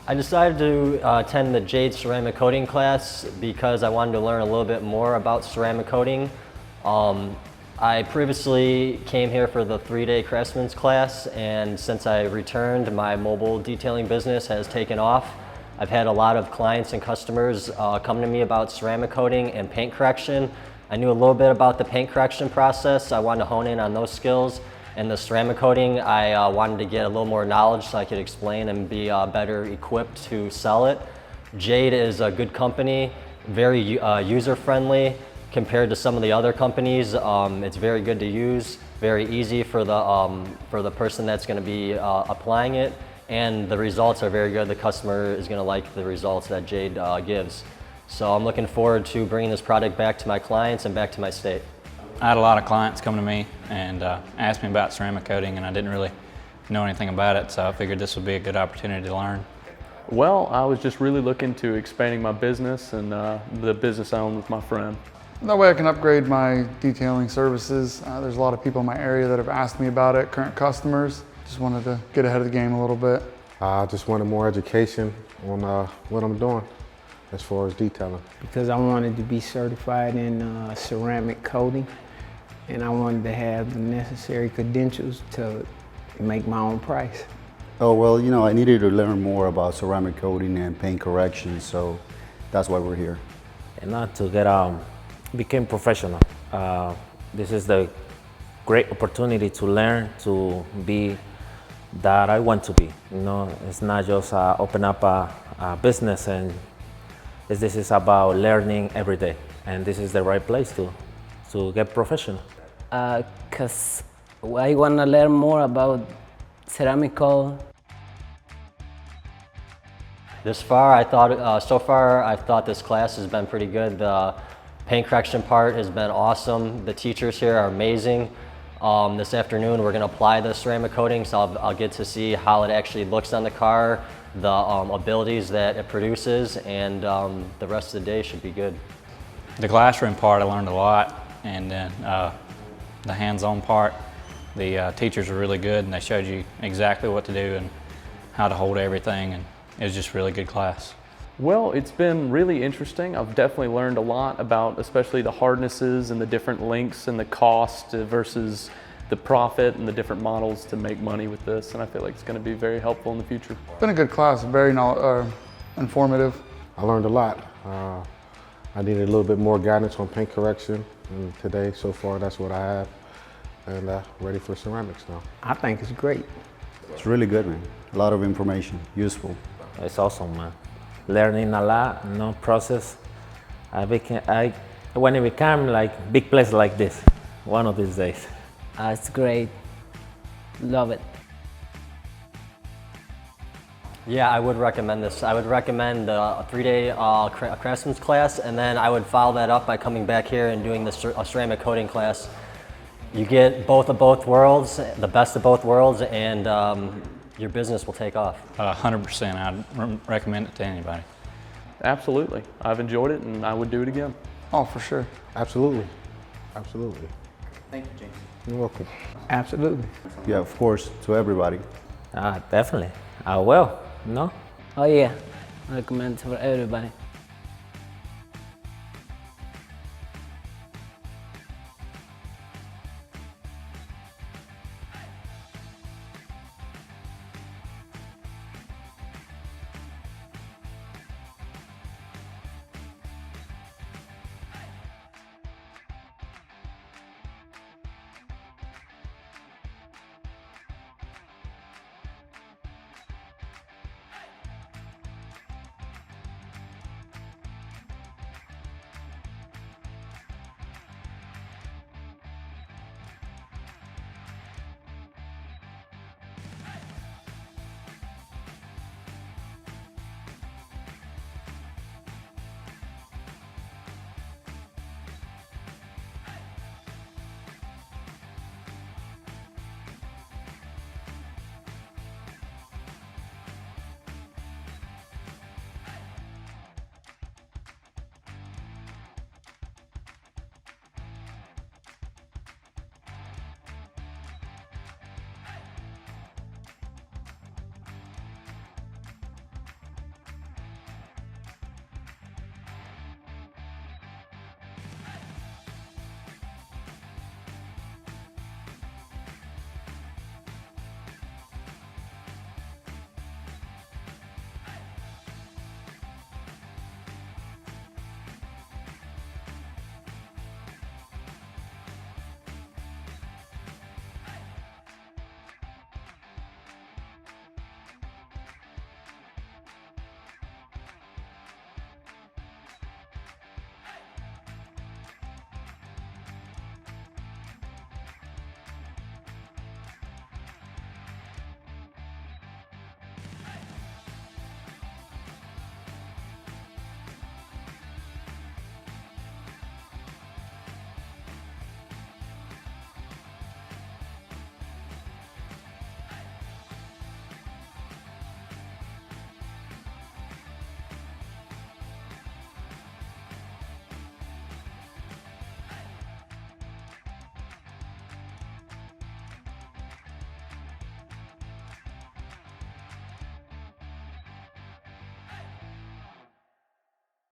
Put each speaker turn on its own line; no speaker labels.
I decided to attend the Jade Ceramic Coating class because I wanted to learn a little bit more about ceramic coating. I previously came here for the 3-day craftsman's class, and since I returned, my mobile detailing business has taken off. I've had a lot of clients and customers come to me about ceramic coating and paint correction. I knew a little bit about the paint correction process. I wanted to hone in on those skills. And the ceramic coating, I wanted to get a little more knowledge so I could explain and be better equipped to sell it. Jade is a good company, very user-friendly compared to some of the other companies. It's very good to use, very easy for the person that's going to be applying it, and the results are very good. The customer is going to like the results that Jade gives. So I'm looking forward to bringing this product back to my clients and back to my state.
I had a lot of clients come to me and ask me about ceramic coating, and I didn't really know anything about it, so I figured this would be a good opportunity to learn.
Well, I was just really looking to expanding my business and the business I own with my friend.
That way I can upgrade my detailing services. There's a lot of people in my area that have asked me about it, current customers. Just wanted to get ahead of the game a little bit.
I just wanted more education on what I'm doing as far as detailing.
Because I wanted to be certified in ceramic coating, and I wanted to have the necessary credentials to make my own price.
Oh, well, you know, I needed to learn more about ceramic coating and paint correction, so that's why we're here.
And not to get become professional. This is the great opportunity to learn to be that I want to be. You know, it's not just open up a business, and this is about learning every day, and this is the right place to get professional.
Because I want to learn more about ceramical.
So far I thought this class has been pretty good. The paint correction part has been awesome. The teachers here are amazing. This afternoon we're going to apply the ceramic coating, so I'll get to see how it actually looks on the car, the abilities that it produces, and the rest of the day should be good.
The classroom part I learned a lot, and then the hands-on part, the teachers were really good, and they showed you exactly what to do and how to hold everything, and it was just a really good class.
Well, it's been really interesting. I've definitely learned a lot about especially the hardnesses and the different lengths and the cost versus the profit and the different models to make money with this, and I feel like it's going to be very helpful in the future.
It's been a good class, very informative.
I learned a lot. I needed a little bit more guidance on paint correction, and today, so far, that's what I have, and ready for ceramics now.
I think it's great.
It's really good, man. A lot of information, useful.
It's awesome, man. Learning a lot, no process. When it become like big place like this, one of these days.
It's great. Love it.
Yeah, I would recommend this. I would recommend a 3-day craftsman's class, and then I would follow that up by coming back here and doing the ceramic coating class. You get both of both worlds, the best of both worlds, and your business will take off.
100%, I'd recommend it to anybody.
Absolutely. I've enjoyed it, and I would do it again.
Oh, for sure.
Absolutely. Absolutely.
Thank you, James.
You're welcome.
Absolutely.
Yeah, of course, to everybody.
Definitely. I will. No?
Oh yeah, I recommend it for everybody.